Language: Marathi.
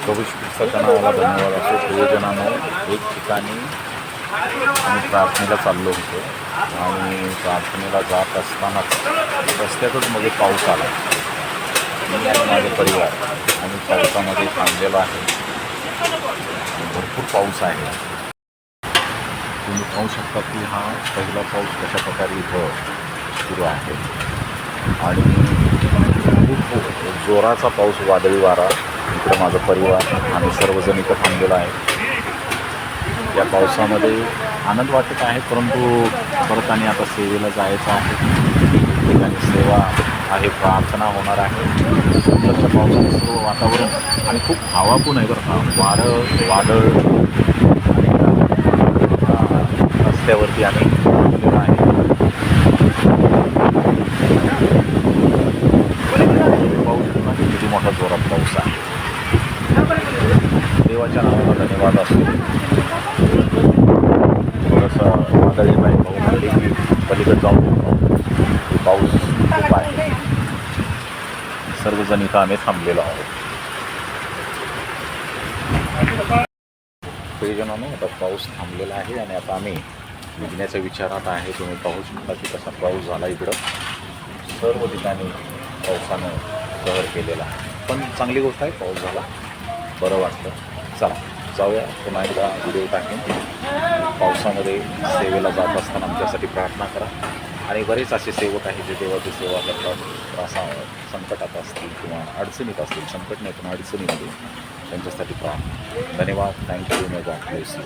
प्रभू श्री ख्रिस्ताच्या नावाला धन्यवाद असो. प्रियजनांनो, एक ठिकाणी आम्ही प्रार्थनेला चाललो होतो आणि प्रार्थनेला जात असतानाच रस्त्यातच मध्ये पाऊस आला. मी आणि माझा परिवार आणि पावसामध्ये थांबलेलो आहे. भरपूर पाऊस आहे. तुम्ही पाहू शकता की हा पहिला पाऊस कशा प्रकारे इथं सुरू आहे आणि खूप जोराचा पाऊस, वादळी वारा. इकडं माझा परिवार आम्ही सर्वजण इथं थांबलेलो आहे. या पावसामध्ये आनंद वाटत आहे, परंतु परत आणि आता सेवेला जायचं आहे. ठिकाणी सेवा आहे, प्रार्थना होणार आहे. नंतरच्या पावसाचं सर्व वातावरण आणि खूप हवा पण आहे बरं का. वादळ रस्त्यावरती आम्ही थांबलेलो आहे. पाऊस किती मोठा जोरात पाऊस आहे. देवाच्या नावाला धन्यवाद असतो. थोडंसं वादळी नाही पाऊस आले की पलीकडे जाऊन पाऊस खूप आहे. सर्वजण इथं आम्ही थांबलेलो आहोत. प्रियजनांनो, आता पाऊस थांबलेला आहे आणि आता आम्ही निघण्याच्या विचारात आहे. तुम्ही पाहू शकता की कसा पाऊस झाला. इकडं सर्व ठिकाणी पावसानं कहर केलेला आहे. पण चांगली गोष्ट आहे, पाऊस झाला, बरं वाटतं. चला जाऊया, पुन्हा एकदा व्हिडिओ टाकेन. पावसामध्ये सेवेला जात असताना आमच्यासाठी प्रार्थना करा. आणि बरेच असे सेवक आहेत जे देवाची सेवा करतात. असा संकटात असतील किंवा अडचणीत असतील, संकट नाही पण अडचणीमध्ये, त्यांच्यासाठी प्रार्थना. धन्यवाद. Thank you. May God bless you.